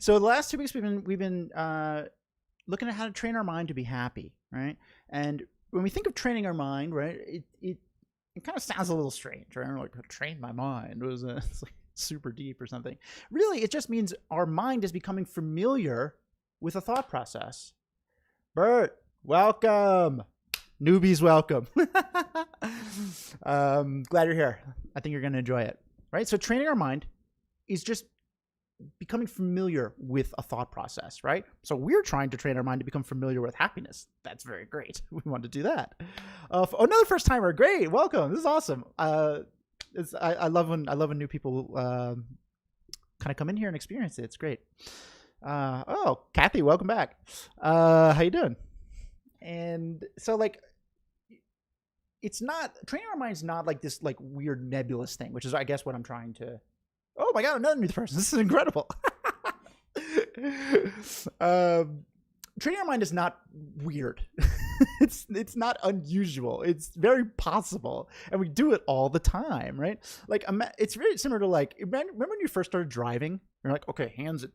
So the last 2 weeks we've been looking at how to train our mind to be happy, right? And when we think of training our mind, right, it kind of sounds a little strange, right? Like train my mind it's like super deep or something. Really, it just means our mind is becoming familiar with a thought process. Bert, welcome. Newbies, welcome. Glad you're here. I think you're going to enjoy it, right? So training our mind is just becoming familiar with a thought process, right? So we're trying to train our mind to become familiar with happiness. That's very great. We want to do that. Another first timer, great, welcome. This is awesome. I love when new people kind of come in here and experience it. It's great. Oh, Kathy, welcome back. How you doing? And so like, it's not training our mind is not like this like weird nebulous thing, which is I guess what I'm trying to. Oh my God, another new person. This is incredible. Training our mind is not weird. It's not unusual. It's very possible. And we do it all the time, right? Like it's very similar to like, remember when you first started driving? You're like, okay, hands at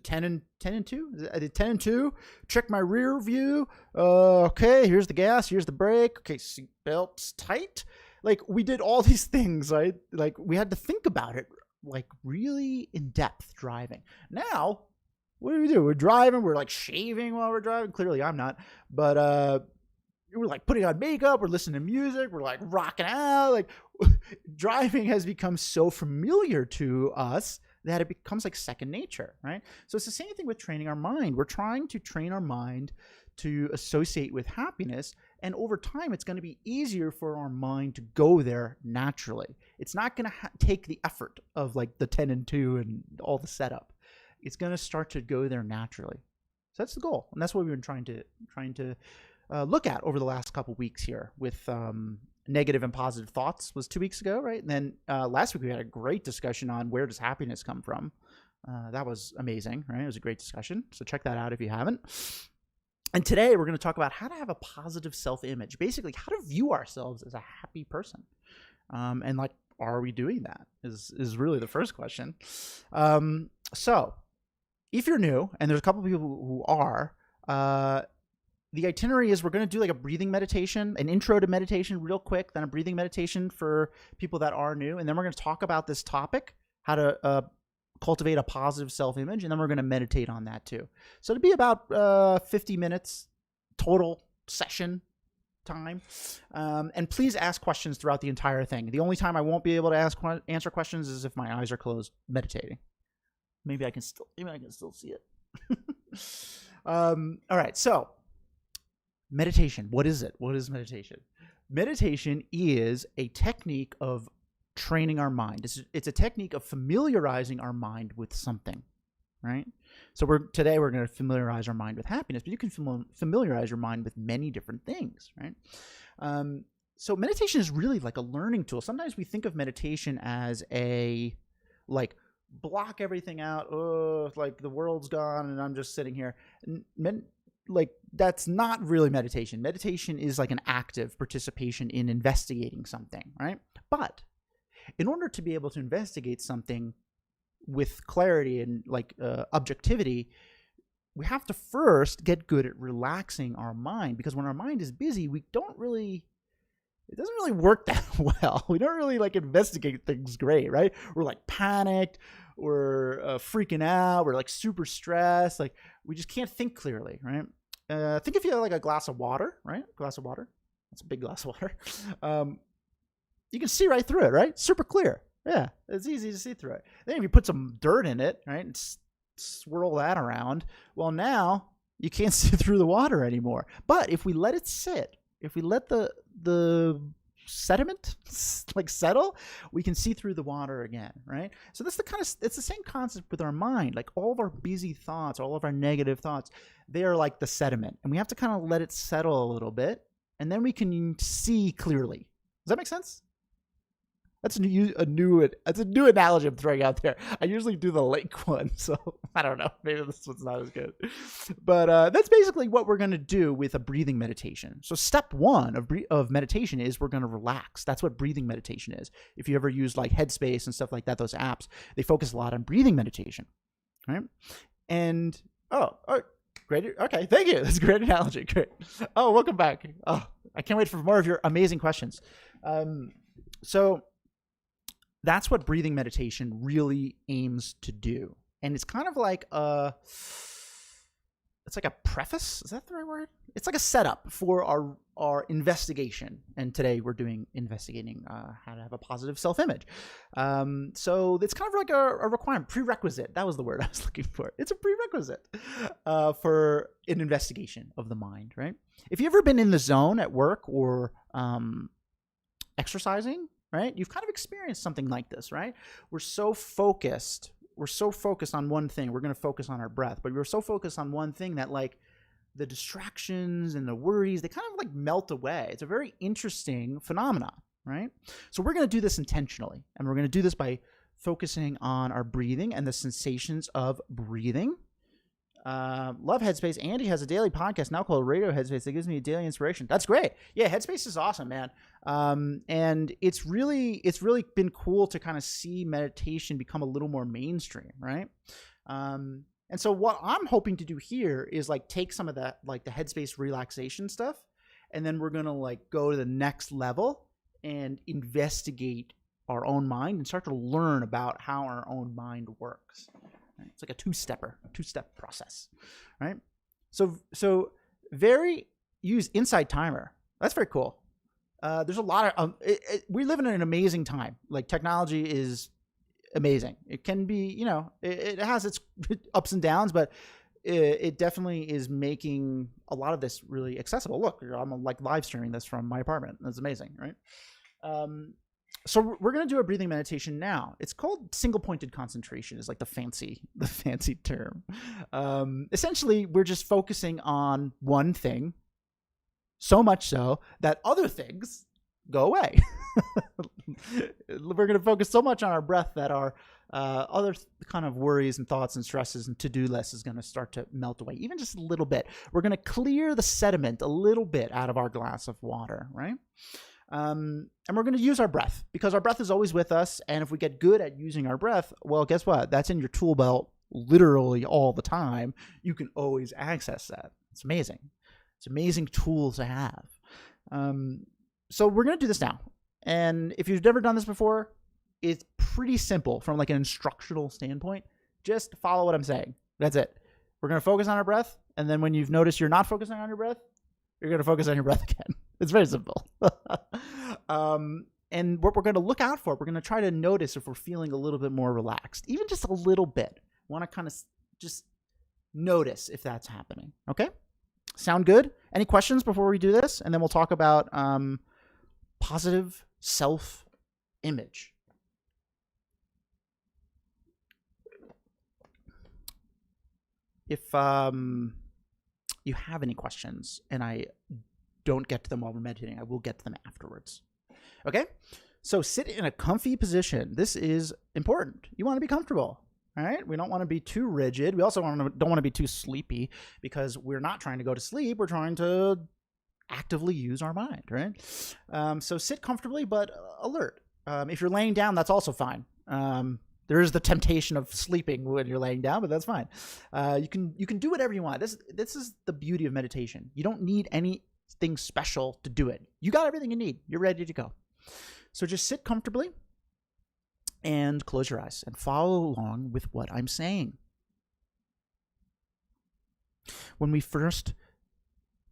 10 and 2. I did 10 and 2. Check my rear view. Okay, here's the gas. Here's the brake. Okay, seat belts tight. Like we did all these things, right? Like we had to think about it, like really in depth driving. Now, what do? We're driving. We're like shaving while we're driving. Clearly, I'm not. But we're like putting on makeup. We're listening to music. We're like rocking out. Like driving has become so familiar to us that it becomes like second nature, right? So it's the same thing with training our mind. We're trying to train our mind to associate with happiness. And over time, it's going to be easier for our mind to go there naturally. It's not going to take the effort of like the 10 and 2 and all the setup. It's going to start to go there naturally. So that's the goal. And that's what we've been trying to look at over the last couple weeks here with negative and positive thoughts was 2 weeks ago, right? And then last week we had a great discussion on where does happiness come from. That was amazing, right? It was a great discussion. So check that out if you haven't. And today we're going to talk about how to have a positive self-image, basically how to view ourselves as a happy person. And like, are we doing that is really the first question. So if you're new, and there's a couple of people who are, the itinerary is we're going to do like a breathing meditation, an intro to meditation real quick, then a breathing meditation for people that are new. And then we're going to talk about this topic, how to cultivate a positive self-image, and then we're going to meditate on that too. So it'll be about 50 minutes total session time. And please ask questions throughout the entire thing. The only time I won't be able to answer questions is if my eyes are closed meditating. Maybe I can still see it. All right. So meditation, what is it? What is meditation? Meditation is a technique of training our mind. It's a technique of familiarizing our mind with something, right? So today we're going to familiarize our mind with happiness, but you can familiarize your mind with many different things, right? So meditation is really like a learning tool. Sometimes we think of meditation as a like block everything out. Oh, like the world's gone and I'm just sitting here. Like that's not really meditation. Meditation is like an active participation in investigating something, right? But in order to be able to investigate something with clarity and like objectivity, we have to first get good at relaxing our mind, because when our mind is busy, it doesn't really work that well. We don't really like investigate things great, right? We're like panicked, we're freaking out, we're like super stressed, like we just can't think clearly, right? Think if you have like a glass of water, right? A glass of water. That's a big glass of water. You can see right through it, right? Super clear. Yeah, it's easy to see through it. Then if you put some dirt in it, right, and swirl that around, well, now you can't see through the water anymore. But if we let it sit, if we let the sediment like settle, we can see through the water again, right? So that's it's the same concept with our mind. Like all of our busy thoughts, all of our negative thoughts, they are like the sediment, and we have to kind of let it settle a little bit, and then we can see clearly. Does that make sense? That's a new analogy I'm throwing out there. I usually do the lake one, so I don't know. Maybe this one's not as good. But that's basically what we're going to do with a breathing meditation. So step one of meditation is we're going to relax. That's what breathing meditation is. If you ever use like Headspace and stuff like that, those apps, they focus a lot on breathing meditation. right? And oh, great. Okay, thank you. That's a great analogy. Great. Oh, welcome back. Oh, I can't wait for more of your amazing questions. So that's what breathing meditation really aims to do. And it's kind of like it's like a preface. Is that the right word? It's like a setup for our investigation. And today we're investigating how to have a positive self-image. So it's kind of like a requirement, prerequisite. That was the word I was looking for. It's a prerequisite for an investigation of the mind, right? If you've ever been in the zone at work or exercising, right? You've kind of experienced something like this, right? We're so focused on one thing. We're going to focus on our breath, but we're so focused on one thing that like the distractions and the worries, they kind of like melt away. It's a very interesting phenomenon, right? So we're going to do this intentionally, and we're going to do this by focusing on our breathing and the sensations of breathing. Love Headspace. Andy has a daily podcast now called Radio Headspace that gives me a daily inspiration. That's great. Yeah, Headspace is awesome, man. And it's really been cool to kind of see meditation become a little more mainstream, right? And so what I'm hoping to do here is like take some of that, like the Headspace relaxation stuff, and then we're going to like go to the next level and investigate our own mind and start to learn about how our own mind works. It's like a two-step process, right? So use Insight Timer. That's very cool. There's a lot of, we live in an amazing time. Like technology is amazing. It can be, it has its ups and downs, but it definitely is making a lot of this really accessible. Look, I'm like live streaming this from my apartment. That's amazing, right? So we're going to do a breathing meditation now. It's called single pointed concentration is like the fancy term. Essentially, we're just focusing on one thing, so much so that other things go away. We're going to focus so much on our breath that our other kind of worries and thoughts and stresses and to-do list is going to start to melt away, even just a little bit. We're going to clear the sediment a little bit out of our glass of water, right? And we're going to use our breath because our breath is always with us. And if we get good at using our breath, well, guess what? That's in your tool belt literally all the time. You can always access that. It's amazing. It's an amazing tool to have. So we're going to do this now. And if you've never done this before, it's pretty simple from like an instructional standpoint. Just follow what I'm saying. That's it. We're going to focus on our breath. And then when you've noticed you're not focusing on your breath, you're going to focus on your breath again. It's very simple. And what we're going to look out for, we're going to try to notice if we're feeling a little bit more relaxed, even just a little bit. Want to kind of just notice if that's happening. Okay? Sound good? Any questions before we do this? And then we'll talk about positive self-image. If you have any questions and I don't get to them while we're meditating, I will get to them afterwards. Okay? So sit in a comfy position. This is important. You want to be comfortable. All right? We don't want to be too rigid. We also don't want to be too sleepy because we're not trying to go to sleep. We're trying to actively use our mind, right? So sit comfortably but alert. If you're laying down, that's also fine. There is the temptation of sleeping when you're laying down, but that's fine. You can do whatever you want. This is the beauty of meditation. You don't need anything special to do it. You got everything you need. You're ready to go. So just sit comfortably and close your eyes and follow along with what I'm saying. When we first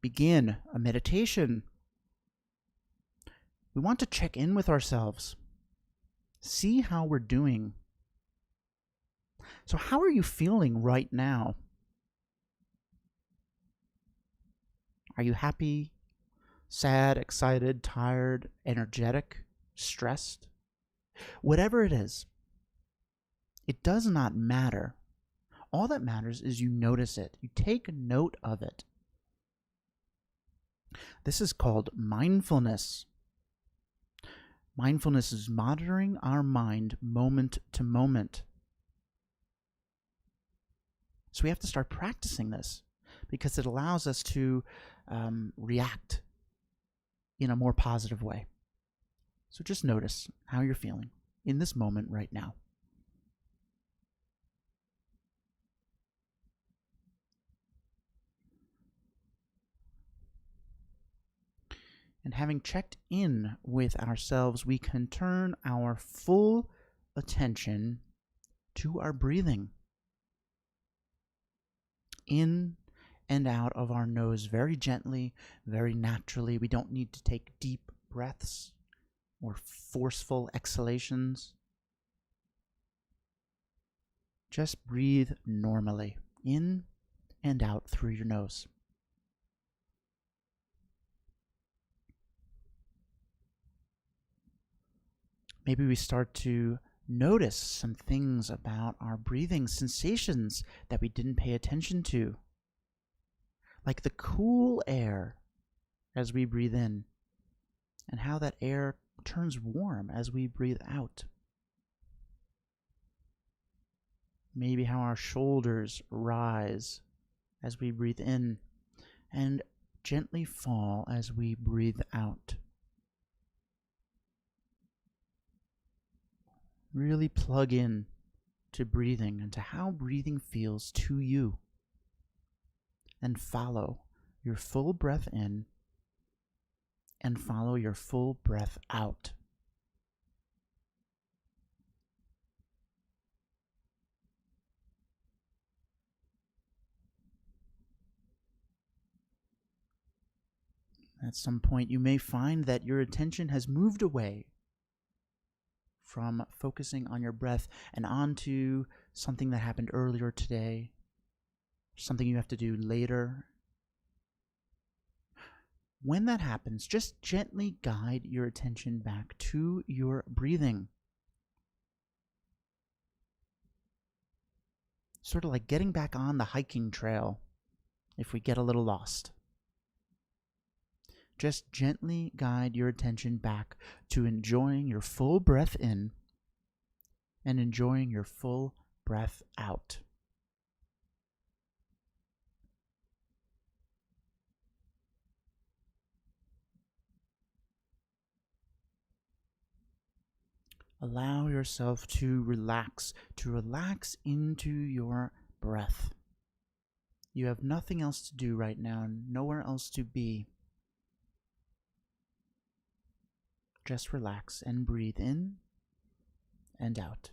begin a meditation, we want to check in with ourselves. See how we're doing. So how are you feeling right now? Are you happy, sad, excited, tired, energetic, stressed? Whatever it is, it does not matter. All that matters is you notice it. You take note of it. This is called mindfulness. Mindfulness is monitoring our mind moment to moment. So we have to start practicing this because it allows us to react in a more positive way. So just notice how you're feeling in this moment right now. And having checked in with ourselves, we can turn our full attention to our breathing. In and out of our nose very gently, very naturally. We don't need to take deep breaths or forceful exhalations. Just breathe normally, in and out through your nose. Maybe we start to notice some things about our breathing, sensations that we didn't pay attention to, like the cool air as we breathe in, and how that air turns warm as we breathe out. Maybe how our shoulders rise as we breathe in and gently fall as we breathe out. Really plug in to breathing and to how breathing feels to you. And follow your full breath in and follow your full breath out. At some point, you may find that your attention has moved away from focusing on your breath and onto something that happened earlier today, something you have to do later. When that happens, just gently guide your attention back to your breathing. Sort of like getting back on the hiking trail if we get a little lost. Just gently guide your attention back to enjoying your full breath in and enjoying your full breath out. Allow yourself to relax into your breath. You have nothing else to do right now, nowhere else to be. Just relax and breathe in and out.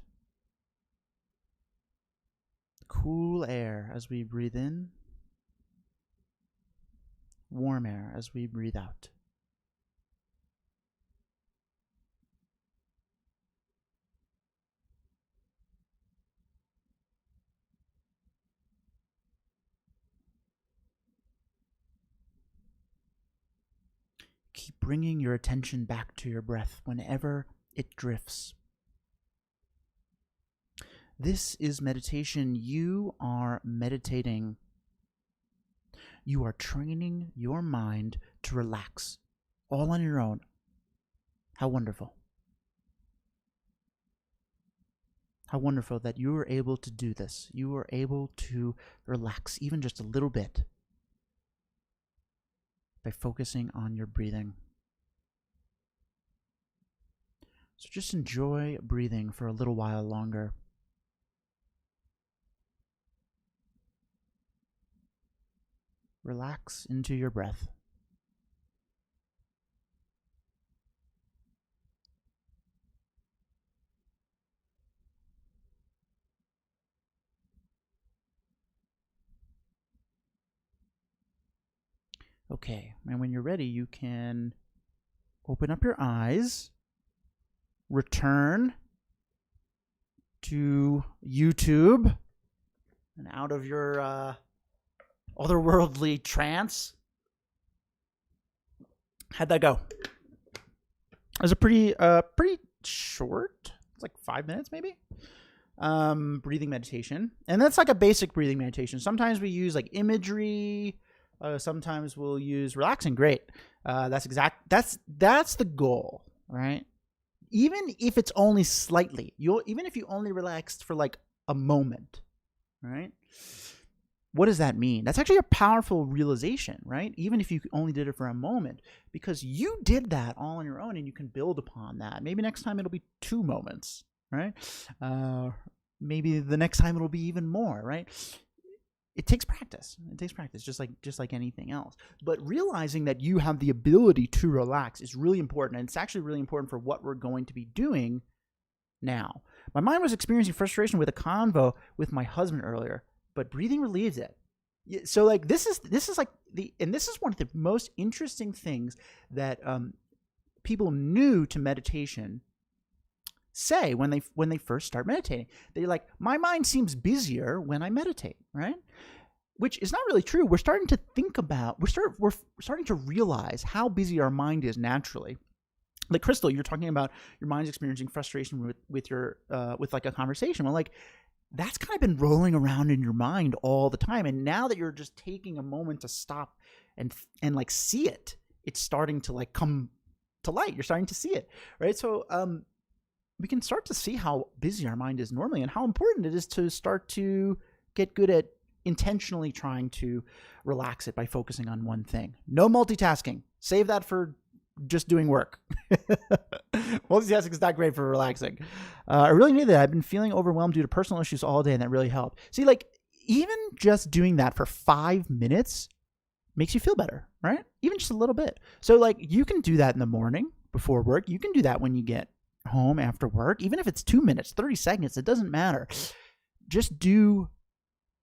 Cool air as we breathe in. Warm air as we breathe out. Keep bringing your attention back to your breath whenever it drifts. This is meditation. You are meditating. You are training your mind to relax, all on your own. How wonderful. How wonderful that you are able to do this. You are able to relax even just a little bit by focusing on your breathing. So just enjoy breathing for a little while longer. Relax into your breath. Okay, and when you're ready, you can open up your eyes, return to YouTube, and out of your otherworldly trance. How'd that go? It was a pretty short. It's like 5 minutes maybe. Breathing meditation, and that's like a basic breathing meditation. Sometimes we use like imagery. Sometimes we'll use relaxing. Great. That's the goal, right? Even if it's only slightly, even if you only relaxed for like a moment, right? What does that mean? That's actually a powerful realization, right? Even if you only did it for a moment, because you did that all on your own and you can build upon that. Maybe next time it'll be 2 moments, right? Maybe the next time it'll be even more, right? it takes practice. It takes practice, just like anything else. But realizing that you have the ability to relax is really important. And it's actually really important for what we're going to be doing now. My mind was experiencing frustration with a convo with my husband earlier, but breathing relieves it. So like this is like this is one of the most interesting things that people new to meditation say when they first start meditating. They're like, my mind seems busier when I meditate, right? Which is not really true. We're starting to think about, we're starting to realize how busy our mind is naturally. Like Crystal, you're talking about your mind's experiencing frustration with like a conversation. Well, like that's kind of been rolling around in your mind all the time. And now that you're just taking a moment to stop and like see it, it's starting to like come to light. You're starting to see it, right? So we can start to see how busy our mind is normally and how important it is to start to get good at intentionally trying to relax it by focusing on one thing. No multitasking. Save that for just doing work. Multitasking is not great for relaxing. I really need that. I've been feeling overwhelmed due to personal issues all day, and that really helped. See, like even just doing that for 5 minutes makes you feel better, right? Even just a little bit. So like you can do that in the morning before work. You can do that when you get home after work. Even if it's 2 minutes, 30 seconds, it doesn't matter. Just do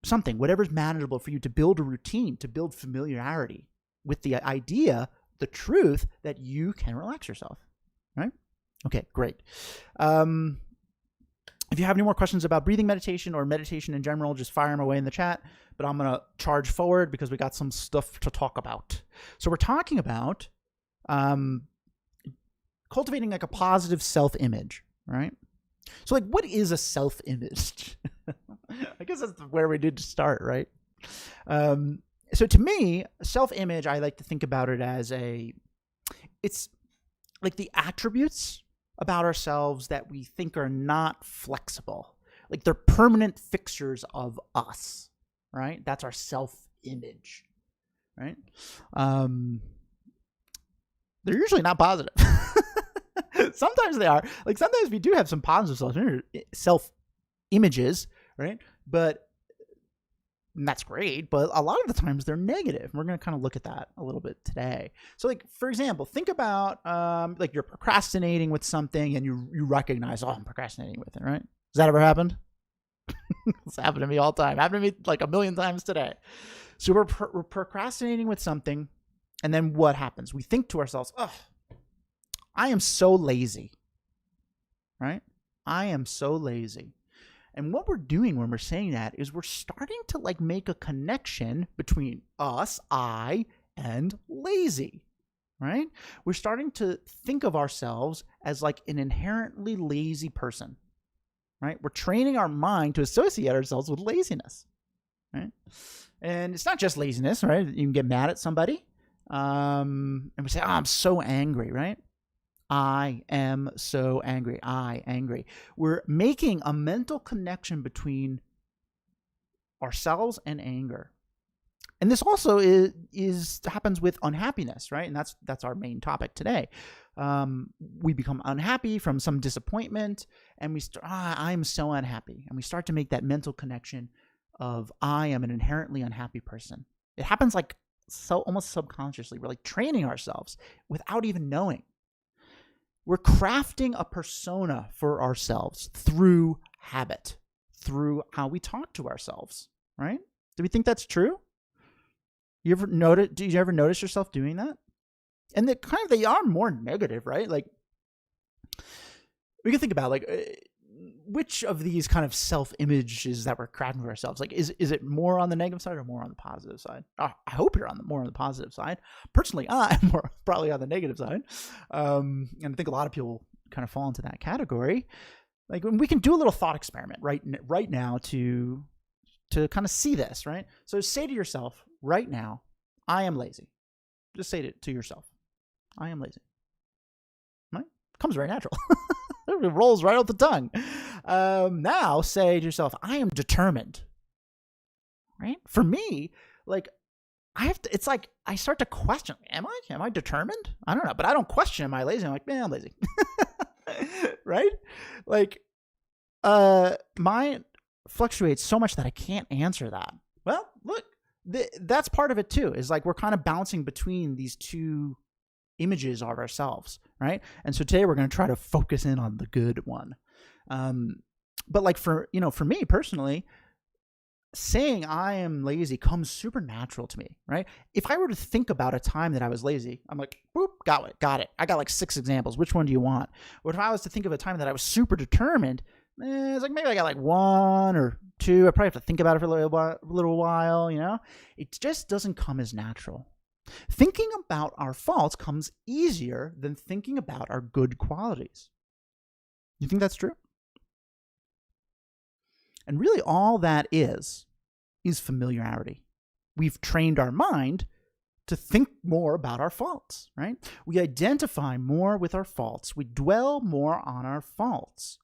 something, whatever's manageable for you, to build a routine, to build familiarity with the idea, the truth that you can relax yourself, right? Okay, great. If you have any more questions about breathing meditation or meditation in general, just fire them away in the chat, but I'm going to charge forward because we got some stuff to talk about. So we're talking about cultivating like a positive self-image, right? So like, what is a self-image? I guess that's where we need to start, right? So to me, self-image, I like to think about it as it's like the attributes about ourselves that we think are not flexible. Like they're permanent fixtures of us, right? That's our self-image, right? They're usually not positive. Sometimes they are. Like sometimes we do have some positive self-images, right? But that's great, but a lot of the times they're negative. We're going to kind of look at that a little bit today. So like, for example, think about like you're procrastinating with something and you recognize, oh, I'm procrastinating with it, right? Has that ever happened? It's happened to me all the time. Happened to me like a million times today. So we're procrastinating with something, and then what happens? We think to ourselves, oh, I am so lazy, right? I am so lazy. And what we're doing when we're saying that is we're starting to like make a connection between us, I, and lazy, right? We're starting to think of ourselves as like an inherently lazy person, right? We're training our mind to associate ourselves with laziness, right? And it's not just laziness, right? You can get mad at somebody and we say, oh, I'm so angry, right? I am so angry. Angry. We're making a mental connection between ourselves and anger. And this also happens with unhappiness, right? And that's our main topic today. We become unhappy from some disappointment, and I'm so unhappy. And we start to make that mental connection of I am an inherently unhappy person. It happens like so almost subconsciously. We're like training ourselves without even knowing. We're crafting a persona for ourselves through habit, through how we talk to ourselves, right? Do we think that's true? Do you ever notice yourself doing that? And they are more negative, right? Like we can think about like which of these kind of self-images that we're crafting for ourselves, like is it more on the negative side or more on the positive side? I hope you're more on the positive side. Personally, I'm more probably on the negative side. And I think a lot of people kind of fall into that category. Like when we can do a little thought experiment right now to kind of see this, right? So say to yourself right now, I am lazy. Just say it to yourself. I am lazy. Right? It comes very natural. It rolls right off the tongue. Now say to yourself, I am determined. Right? For me, like it's like I start to question, am I determined? I don't know, but I don't question, am I lazy? I'm like, man, I'm lazy. Right? Like, mine fluctuates so much that I can't answer that. Well, look, that's part of it too, is like we're kind of bouncing between these two images of ourselves, right? And so today we're going to try to focus in on the good one. But like for me personally, saying I am lazy comes super natural to me, right? If I were to think about a time that I was lazy, I'm like, boop, got it. I got like 6 examples. Which one do you want? Or if I was to think of a time that I was super determined, it's like maybe I got like 1 or 2. I probably have to think about it for a little while, It just doesn't come as natural. Thinking about our faults comes easier than thinking about our good qualities. You think that's true? And really all that is familiarity. We've trained our mind to think more about our faults, right? We identify more with our faults. We dwell more on our faults,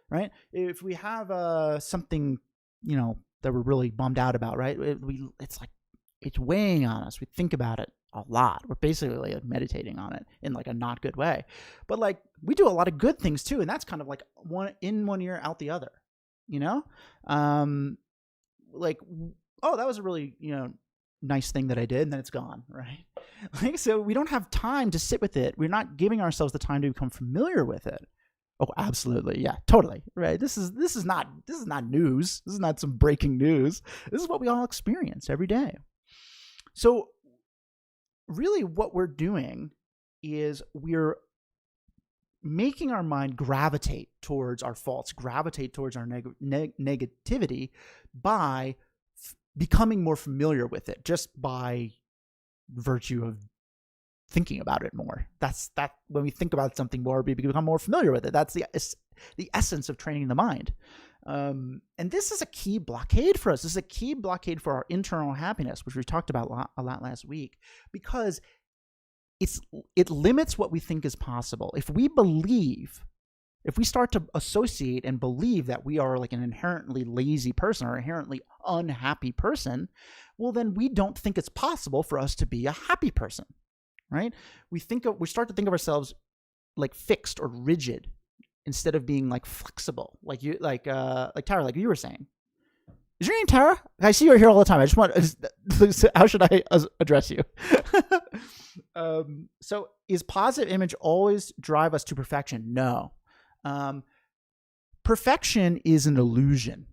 right? If we have something, that we're really bummed out about, right? It's like, it's weighing on us. We think about it a lot. We're basically like meditating on it in like a not good way. But like we do a lot of good things too. And that's kind of like one ear, out the other. Like, oh, that was a really, nice thing that I did, and then it's gone, right? Like, so we don't have time to sit with it. We're not giving ourselves the time to become familiar with it. Oh, absolutely. Yeah, totally. Right. This is not news. This is not some breaking news. This is what we all experience every day. So really what we're doing is we're making our mind gravitate towards our faults, gravitate towards our negativity by becoming more familiar with it, just by virtue of thinking about it more. That's when we think about something more, we become more familiar with it. That's the essence of training the mind. And this is a key blockade for us. This is a key blockade for our internal happiness, which we talked about a lot last week, because it limits what we think is possible. If we start to associate and believe that we are like an inherently lazy person or inherently unhappy person, well, then we don't think it's possible for us to be a happy person, right? We start to think of ourselves like fixed or rigid instead of being like flexible, like Tara, like you were saying. Is your name Tara? I see you're here all the time. I just want. How should I address you? So, is positive image always drive us to perfection? No. Perfection is an illusion,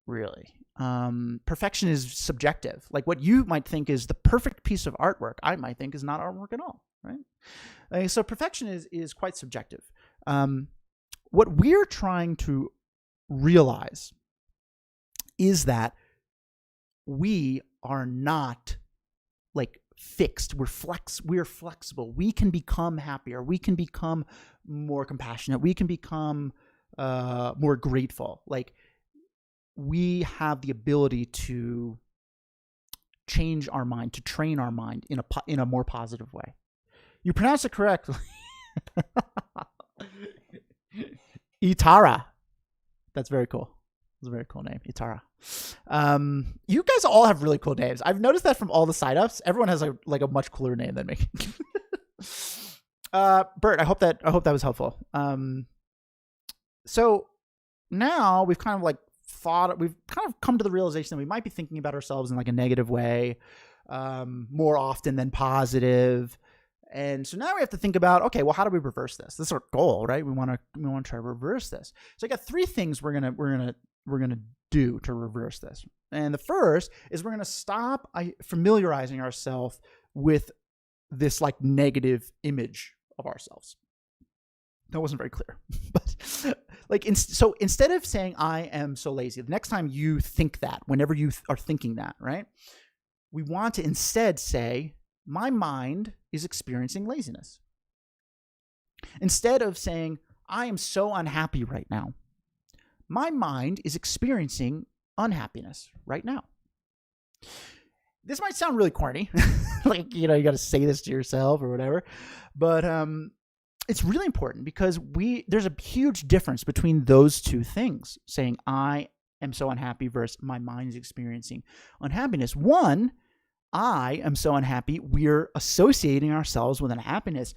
really. Perfection is subjective. Like what you might think is the perfect piece of artwork, I might think is not artwork at all, right? So perfection is quite subjective. What we're trying to realize is that we are not like fixed. We're flexible. We can become happier. We can become more compassionate. We can become more grateful. Like we have the ability to change our mind, to train our mind in a more positive way. You pronounce it correctly. Itara. That's very cool. It's a very cool name, Itara. You guys all have really cool names. I've noticed that from all the signups. Everyone has a much cooler name than me. Bert, I hope that was helpful. So now we've kind of come to the realization that we might be thinking about ourselves in like a negative way, more often than positive. And so now we have to think about, okay, well, how do we reverse this? This is our goal, right? We want to try to reverse this. So I got 3 things we're gonna do to reverse this. And the first is we're gonna stop familiarizing ourselves with this like negative image of ourselves. That wasn't very clear, but like so instead of saying I am so lazy, the next time you think that, whenever you are thinking that, right, we want to instead say my mind is experiencing laziness. Instead of saying I am so unhappy right now, my mind is experiencing unhappiness right now. This might sound really corny, like, you got to say this to yourself or whatever, but it's really important because there's a huge difference between those two things, saying I am so unhappy versus my mind is experiencing unhappiness. One, I am so unhappy, we're associating ourselves with unhappiness,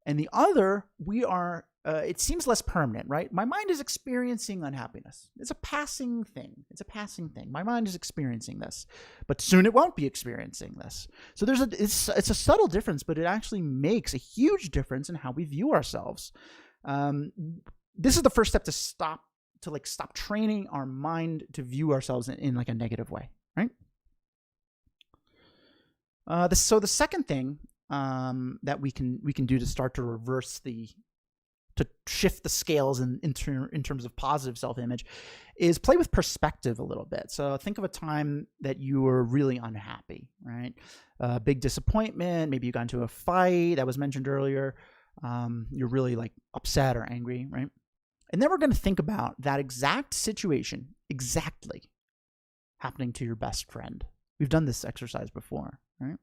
And the other, we are, it seems less permanent, right? My mind is experiencing unhappiness. It's a passing thing. My mind is experiencing this, but soon it won't be experiencing this. So it's a subtle difference, but it actually makes a huge difference in how we view ourselves. This is the first step to stop training our mind to view ourselves in like a negative way, right? So the second thing that we can do to start to shift the scales in terms of positive self-image is play with perspective a little bit. So think of a time that you were really unhappy, right? Big disappointment. Maybe you got into a fight that was mentioned earlier. You're really like upset or angry, right? And then we're going to think about that exact situation exactly happening to your best friend. We've done this exercise before, right?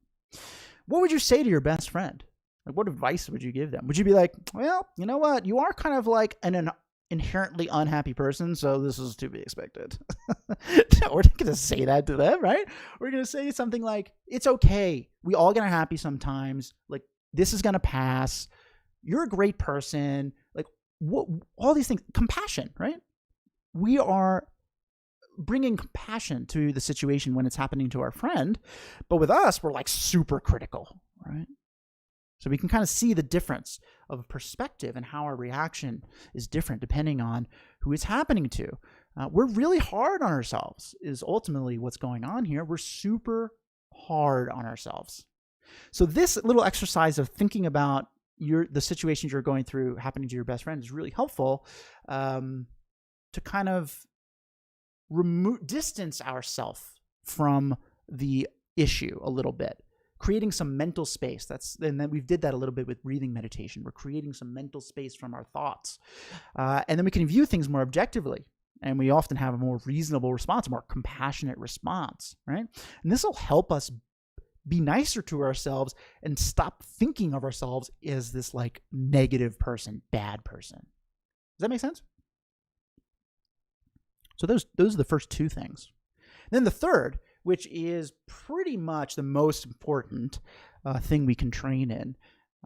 What would you say to your best friend? Like, what advice would you give them? Would you be like, well, you know what? You are kind of like an inherently unhappy person, so this is to be expected. We're not going to say that to them, right? We're going to say something like, it's okay. We all get unhappy sometimes. Like, this is going to pass. You're a great person. Like, all these things. Compassion, right? We are bringing compassion to the situation when it's happening to our friend. But with us, we're like super critical, right? So we can kind of see the difference of perspective and how our reaction is different depending on who it's happening to. We're really hard on ourselves is ultimately what's going on here. We're super hard on ourselves. So this little exercise of thinking about the situations you're going through happening to your best friend is really helpful to kind of distance ourselves from the issue a little bit, creating some mental space. And then we did that a little bit with breathing meditation. We're creating some mental space from our thoughts, and then we can view things more objectively. And we often have a more reasonable response, a more compassionate response, right? And this will help us be nicer to ourselves and stop thinking of ourselves as this like negative person, bad person. Does that make sense? So those are the first two things. Then the third, which is pretty much the most important thing we can train in,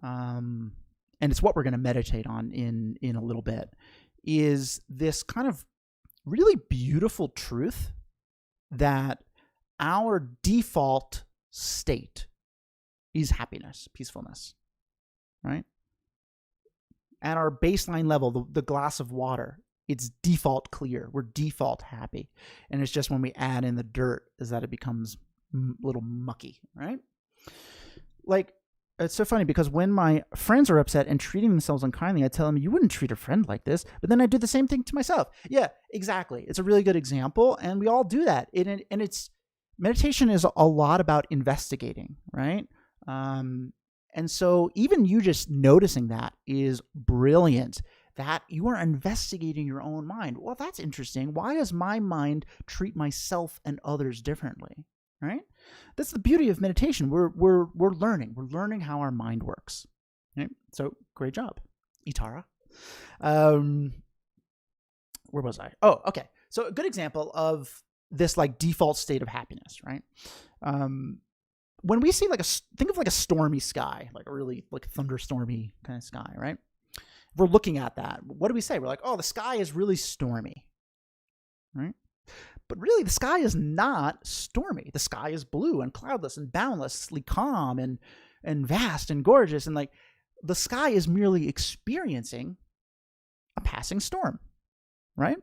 and it's what we're going to meditate on in a little bit, is this kind of really beautiful truth that our default state is happiness, peacefulness, right? At our baseline level, the glass of water, it's default clear. We're default happy. And it's just when we add in the dirt is that it becomes a little mucky, right? Like, it's so funny because when my friends are upset and treating themselves unkindly, I tell them, you wouldn't treat a friend like this. But then I do the same thing to myself. Yeah, exactly. It's a really good example. And we all do that. And meditation is a lot about investigating, right? And so even you just noticing that is brilliant. That you are investigating your own mind. Well, that's interesting. Why does my mind treat myself and others differently? Right? That's the beauty of meditation. We're learning. We're learning how our mind works. Right? So great job, Itara. Where was I? Oh, okay. So a good example of this like default state of happiness, right? When we see think of like a stormy sky, like a really like thunderstormy kind of sky, right? We're looking at that. What do we say? We're like, oh, the sky is really stormy, right? But really, the sky is not stormy. The sky is blue and cloudless and boundlessly calm and vast and gorgeous. And like the sky is merely experiencing a passing storm, right?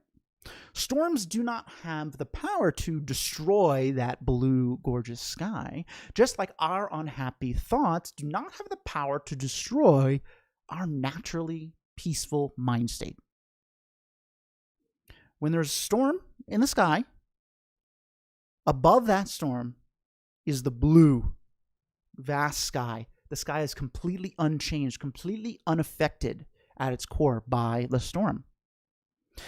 Storms do not have the power to destroy that blue, gorgeous sky, just like our unhappy thoughts do not have the power to destroy our naturally peaceful mind state. When there's a storm in the sky, above that storm is the blue, vast sky. The sky is completely unchanged, completely unaffected at its core by the storm.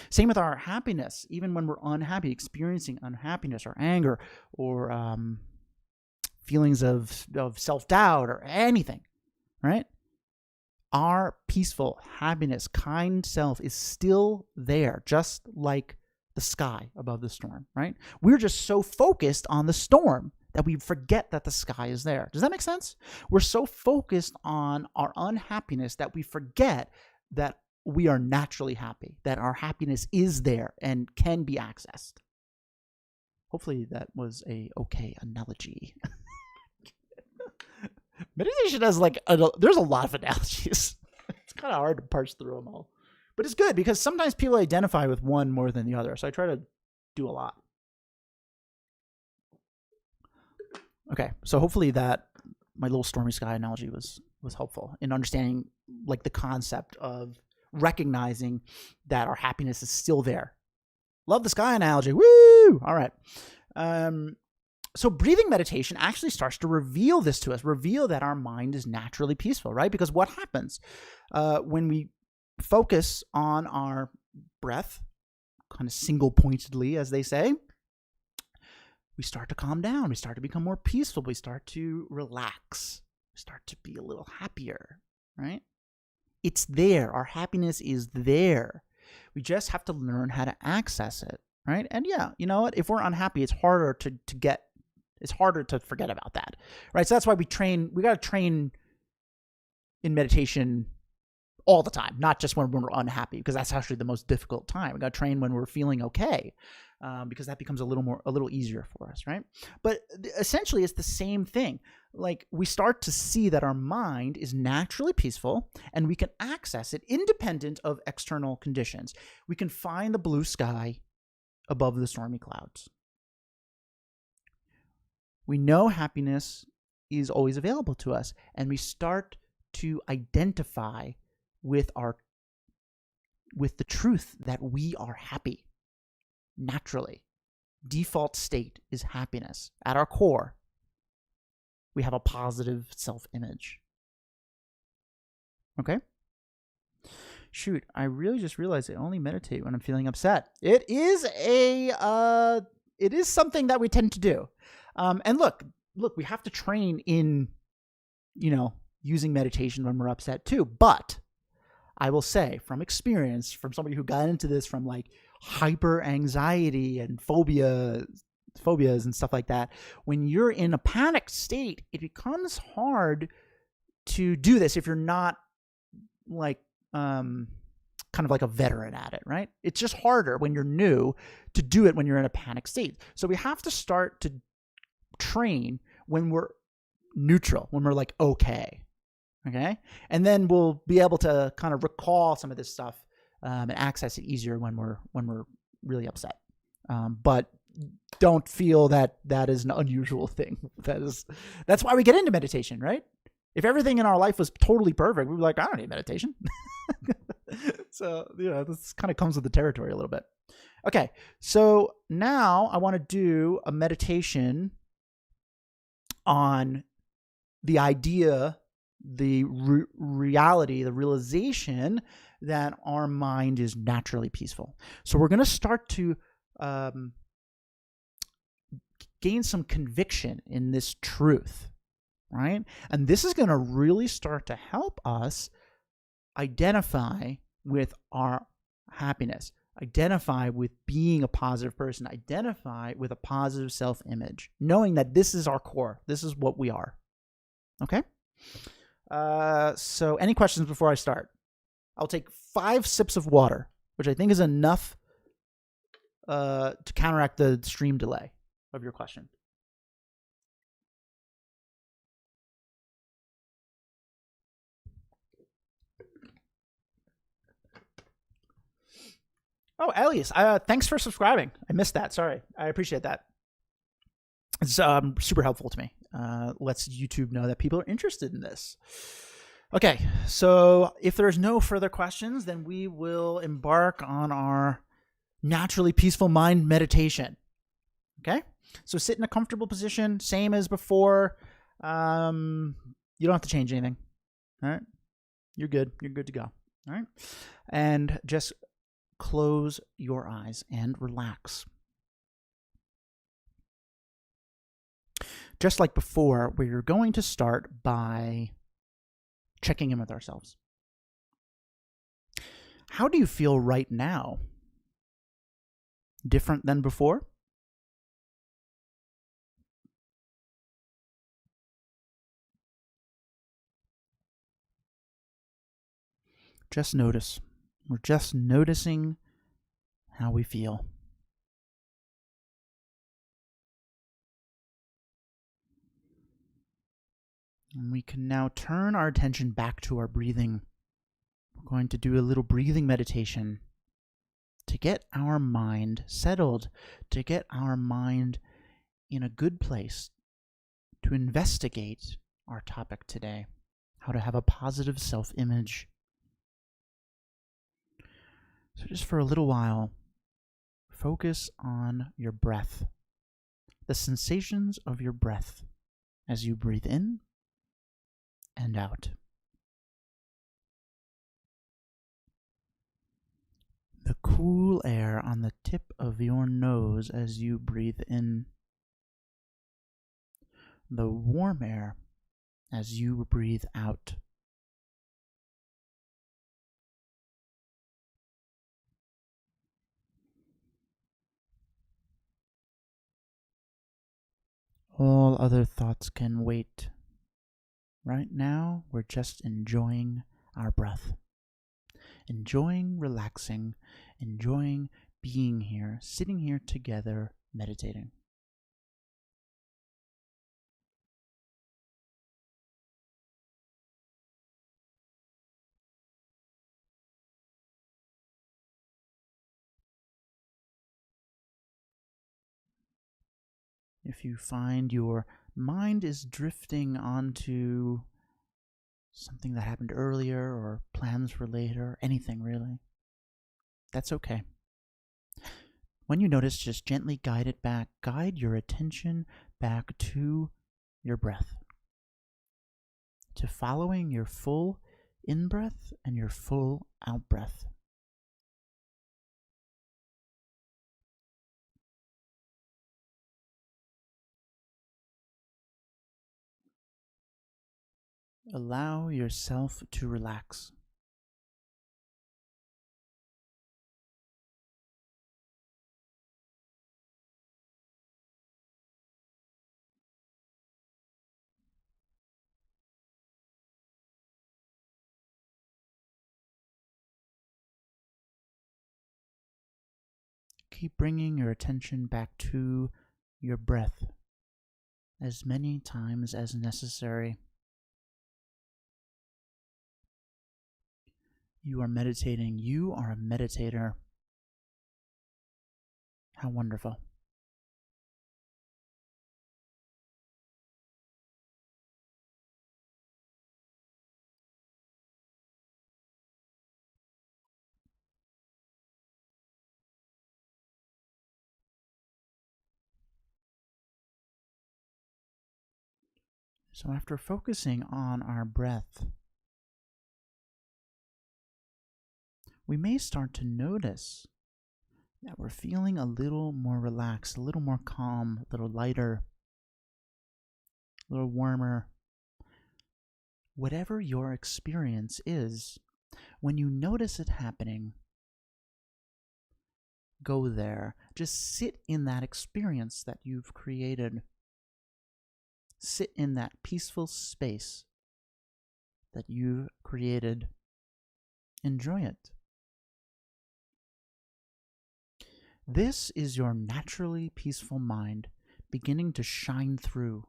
Same with our happiness. Even when we're unhappy, experiencing unhappiness or anger or feelings of self-doubt or anything, right? Our peaceful, happiness, kind self is still there, just like the sky above the storm, right? We're just so focused on the storm that we forget that the sky is there. Does that make sense? We're so focused on our unhappiness that we forget that we are naturally happy, that our happiness is there and can be accessed. Hopefully that was a okay analogy. Meditation has there's a lot of analogies. It's kind of hard to parse through them all. But it's good because sometimes people identify with one more than the other. So I try to do a lot. Okay, so hopefully that my little stormy sky analogy was helpful in understanding the concept of recognizing that our happiness is still there. Love the sky analogy. Woo! All right. So breathing meditation actually starts to reveal this to us, reveal that our mind is naturally peaceful, right? Because what happens when we focus on our breath, kind of single-pointedly, as they say, we start to calm down. We start to become more peaceful. We start to relax. We start to be a little happier, right? It's there. Our happiness is there. We just have to learn how to access it, right? And yeah, you know what? If we're unhappy, it's harder it's harder to forget about that, right? So that's why we got to train in meditation all the time, not just when we're unhappy, because that's actually the most difficult time. We got to train when we're feeling okay, because that becomes a little easier for us, right? But essentially, it's the same thing. We start to see that our mind is naturally peaceful, and we can access it independent of external conditions. We can find the blue sky above the stormy clouds. We know happiness is always available to us, and we start to identify with the truth that we are happy naturally. Default state is happiness. At our core, we have a positive self-image. Okay? Shoot, I really just realized I only meditate when I'm feeling upset. It is something that we tend to do. And look, we have to train in, using meditation when we're upset too. But I will say from experience, from somebody who got into this from hyper anxiety and phobias and stuff like that, when you're in a panicked state, it becomes hard to do this if you're not kind of like a veteran at it, right? It's just harder when you're new to do it when you're in a panic state. So we have to start to train when we're neutral, when we're okay. Okay. And then we'll be able to kind of recall some of this stuff and access it easier when we're really upset. But don't feel that is an unusual thing. That's why we get into meditation, right? If everything in our life was totally perfect, we'd be like, I don't need meditation. So, this kind of comes with the territory a little bit. Okay. So now I want to do a meditation on the idea, the reality, the realization that our mind is naturally peaceful. So we're going to start to gain some conviction in this truth, right? And this is going to really start to help us identify with our happiness, identify with being a positive person, identify with a positive self-image, knowing that this is our core. This is what we are. Okay? So any questions before I start? I'll take 5 sips of water, which I think is enough to counteract the stream delay of your question. Oh, Elias, thanks for subscribing. I missed that. Sorry. I appreciate that. It's super helpful to me. Lets YouTube know that people are interested in this. Okay, so if there's no further questions, then we will embark on our naturally peaceful mind meditation. Okay, so sit in a comfortable position, same as before. You don't have to change anything. All right, you're good. You're good to go. All right, and just close your eyes and relax. Just like before, we're going to start by checking in with ourselves. How do you feel right now? Different than before? Just notice. We're just noticing how we feel. And we can now turn our attention back to our breathing. We're going to do a little breathing meditation to get our mind settled, to get our mind in a good place to investigate our topic today, how to have a positive self-image. So just for a little while, focus on your breath, the sensations of your breath as you breathe in and out. The cool air on the tip of your nose as you breathe in. The warm air as you breathe out. All other thoughts can wait. Right now, we're just enjoying our breath. Enjoying relaxing, enjoying being here, sitting here together, meditating. If you find your mind is drifting onto something that happened earlier or plans for later, anything really, that's okay. When you notice, just gently guide it back. Guide your attention back to your breath, to following your full in-breath and your full out-breath. Allow yourself to relax. Keep bringing your attention back to your breath as many times as necessary. You are meditating. You are a meditator. How wonderful. So after focusing on our breath, we may start to notice that we're feeling a little more relaxed, a little more calm, a little lighter, a little warmer. Whatever your experience is, when you notice it happening, go there. Just sit in that experience that you've created. Sit in that peaceful space that you've created. Enjoy it. This is your naturally peaceful mind beginning to shine through.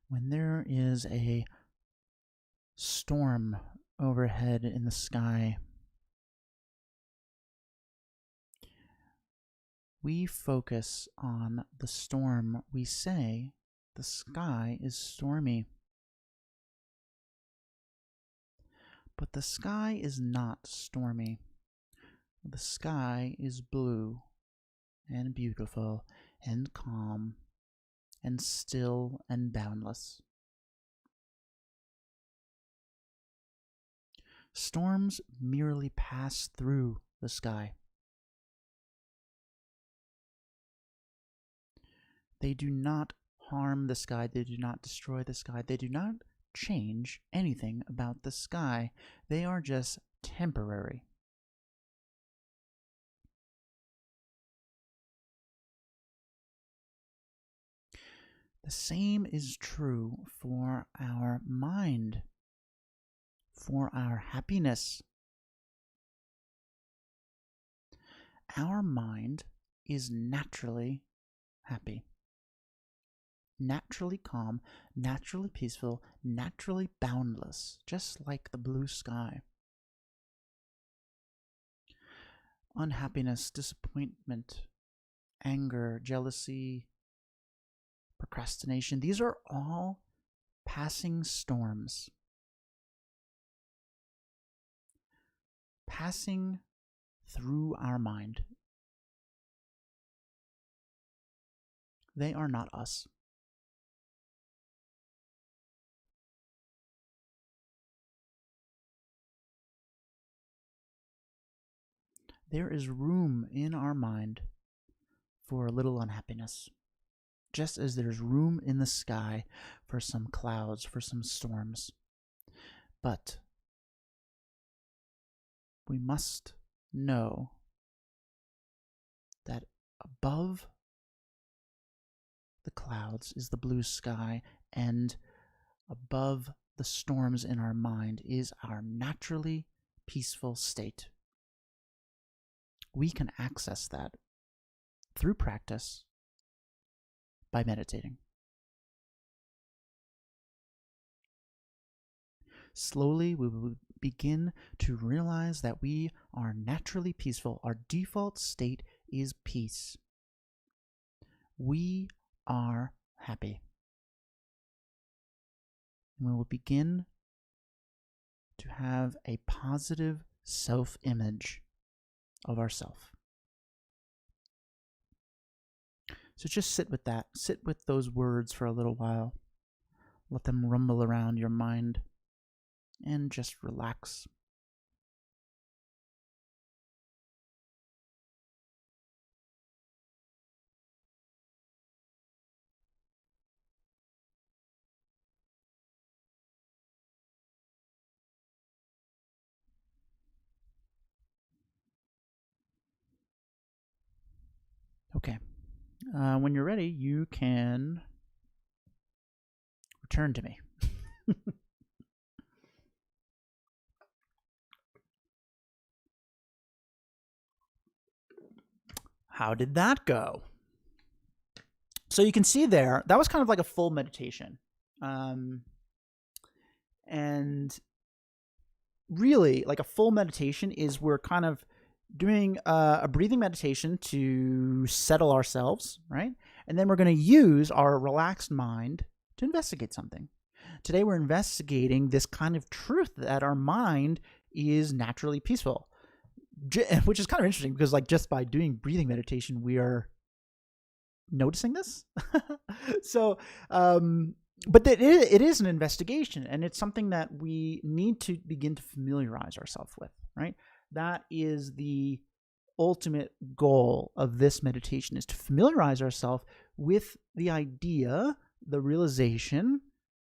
When there is a storm overhead in the sky, we focus on the storm. We say, the sky is stormy. But the sky is not stormy. The sky is blue and beautiful and calm and still and boundless. Storms merely pass through the sky. They do not harm the sky. They do not destroy the sky. They do not change anything about the sky. They are just temporary. The same is true for our mind, for our happiness. Our mind is naturally happy, naturally calm, naturally peaceful, naturally boundless, just like the blue sky. Unhappiness, disappointment, anger, jealousy, procrastination, these are all passing storms. Passing through our mind. They are not us. There is room in our mind for a little unhappiness, just as there's room in the sky for some clouds, for some storms. But we must know that above the clouds is the blue sky, and above the storms in our mind is our naturally peaceful state. We can access that through practice by meditating. Slowly, we will begin to realize that we are naturally peaceful. Our default state is peace. We are happy. And we will begin to have a positive self-image of ourself. So just sit with that. Sit with those words for a little while. Let them rumble around your mind and just relax. Okay. When you're ready, you can return to me. How did that go? So you can see there, that was kind of like a full meditation. And really, like a full meditation is we're kind of doing a breathing meditation to settle ourselves, right? And then we're going to use our relaxed mind to investigate something. Today we're investigating this kind of truth that our mind is naturally peaceful, which is kind of interesting because like just by doing breathing meditation, we are noticing this. So, but it is an investigation, and it's something that we need to begin to familiarize ourselves with, right? That is the ultimate goal of this meditation, is to familiarize ourselves with the idea, the realization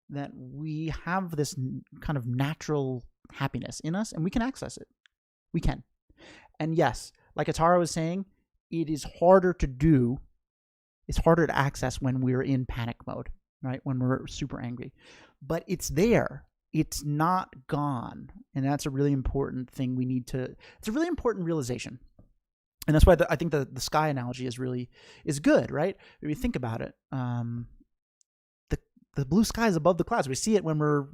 that we have this kind of natural happiness in us and we can access it. We can. And yes, like Atara was saying, it is harder to do. It's harder to access when we're in panic mode, right? When we're super angry. But it's there. It's not gone. And that's a really important thing we need to, it's a really important realization. And that's why I think the sky analogy is good, right? If you think about it, the blue sky is above the clouds. We see it when we're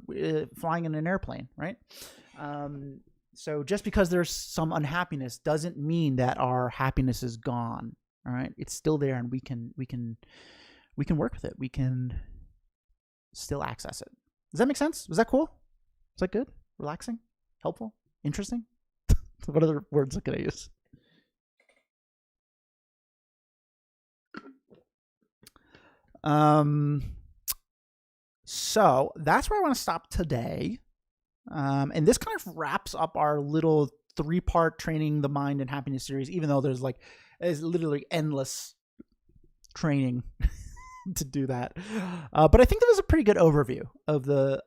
flying in an airplane, right? So just because there's some unhappiness doesn't mean that our happiness is gone. All right, it's still there, and we can work with it. We can still access it. Does that make sense? Was that cool? Was that good? Relaxing? Helpful? Interesting? What other words could I use? So that's where I want to stop today. And this kind of wraps up our little 3-part training the mind and happiness series, even though there's literally endless training to do that. But I think that was a pretty good overview of the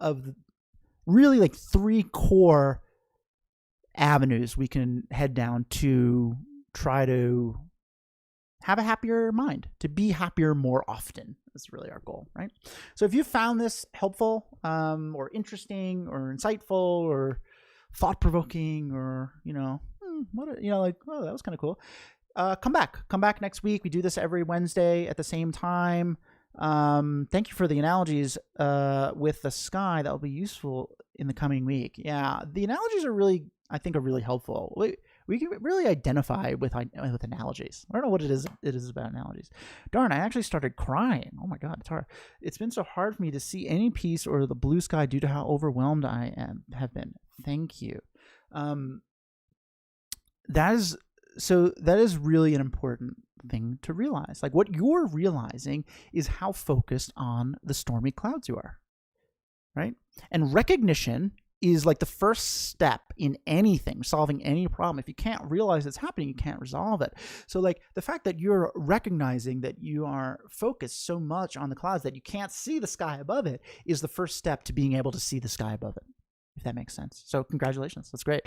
really like 3 core avenues we can head down to try to have a happier mind, to be happier more often. That's really our goal, right? So if you found this helpful, or interesting, or insightful, or thought-provoking, or oh, that was kind of cool. Come back next week. We do this every Wednesday at the same time. Thank you for the analogies with the sky. That will be useful in the coming week. Yeah, the analogies are really helpful. We can really identify with analogies. I don't know what it is about analogies. Darn, I actually started crying. Oh my God, it's hard. It's been so hard for me to see any peace or the blue sky due to how overwhelmed I have been. Thank you. That is really an important thing to realize. Like, what you're realizing is how focused on the stormy clouds you are, right? And recognition is like the first step in anything, solving any problem. If you can't realize it's happening, you can't resolve it. So like the fact that you're recognizing that you are focused so much on the clouds that you can't see the sky above it is the first step to being able to see the sky above it, if that makes sense. So congratulations. That's great.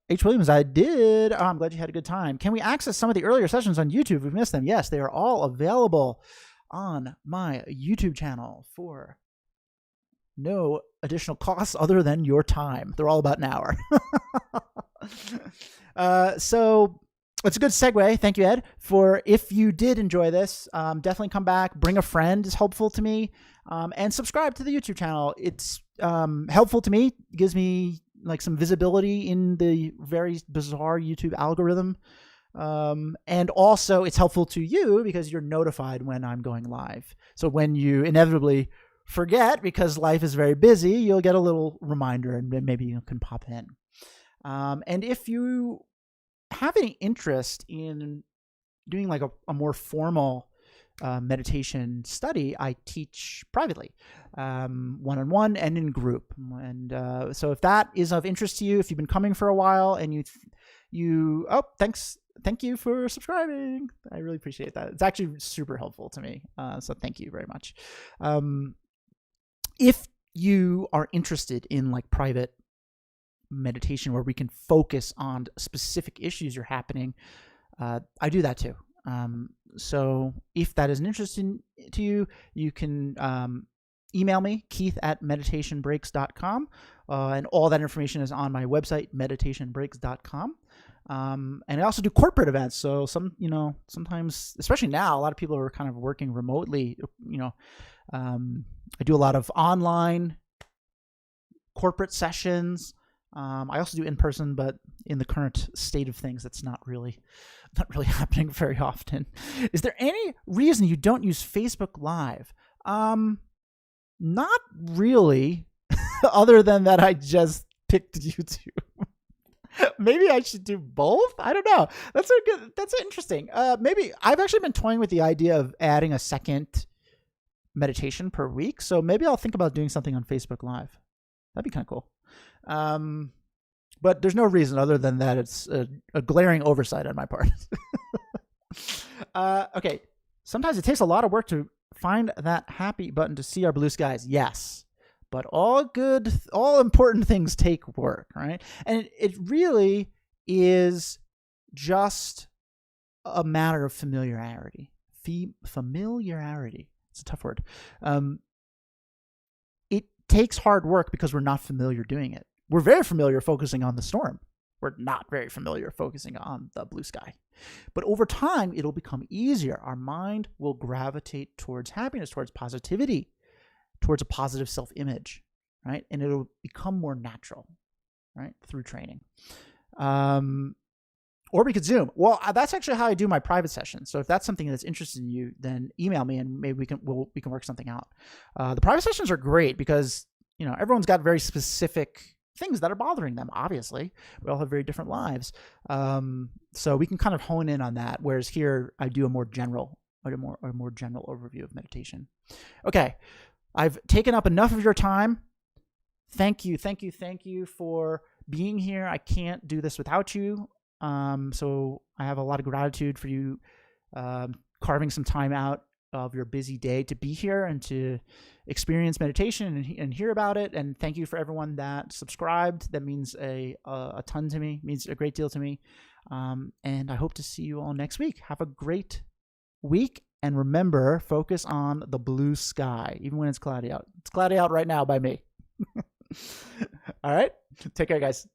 H. Williams, I did. Oh, I'm glad you had a good time. Can we access some of the earlier sessions on YouTube if we missed them? Yes, they are all available on my YouTube channel for no additional costs other than your time. They're all about an hour. So it's a good segue. Thank you, Ed. For if you did enjoy this, definitely come back. Bring a friend is helpful to me. And subscribe to the YouTube channel. It's helpful to me. It gives me like some visibility in the very bizarre YouTube algorithm. And also it's helpful to you because you're notified when I'm going live. So when you inevitably forget because life is very busy, you'll get a little reminder and maybe you can pop in. And if you have any interest in doing like a more formal meditation study, I teach privately, one-on-one and in group. And so if that is of interest to you, if you've been coming for a while and thank you for subscribing. I really appreciate that. It's actually super helpful to me. So thank you very much. If you are interested in like private meditation where we can focus on specific issues you're happening, I do that too. So if that is an interest to you, you can email me, keith@meditationbreaks.com. And all that information is on my website, meditationbreaks.com. And I also do corporate events. So sometimes, especially now, a lot of people are kind of working remotely, I do a lot of online corporate sessions. I also do in person, but in the current state of things, that's not really happening very often. Is there any reason you don't use Facebook Live? Not really, other than that I just picked YouTube. Maybe I should do both. I don't know. That's interesting. Maybe I've actually been toying with the idea of adding a second meditation per week. So maybe I'll think about doing something on Facebook Live. That'd be kind of cool. But there's no reason other than that it's a glaring oversight on my part. Okay. Sometimes it takes a lot of work to find that happy button to see our blue skies. Yes. But all important things take work, right? And it really is just a matter of familiarity. Familiarity. It's a tough word. It takes hard work because we're not familiar doing it. We're very familiar focusing on the storm. We're not very familiar focusing on the blue sky. But over time, it'll become easier. Our mind will gravitate towards happiness, towards positivity, towards a positive self-image, right? And it'll become more natural, right? Through training. Or we could Zoom. Well, that's actually how I do my private sessions. So if that's something that's interested in you, then email me and maybe we can work something out. The private sessions are great because, everyone's got very specific things that are bothering them. Obviously, we all have very different lives. So we can kind of hone in on that. Whereas here I do a more general overview of meditation. Okay. I've taken up enough of your time. thank you for being here. I can't do this without you. So I have a lot of gratitude for you carving some time out of your busy day to be here and to experience meditation and hear about it. And thank you for everyone that subscribed. That means a ton to me, means a great deal to me. And I hope to see you all next week. Have a great week. And remember, focus on the blue sky, even when it's cloudy out. It's cloudy out right now by me. All right. Take care, guys.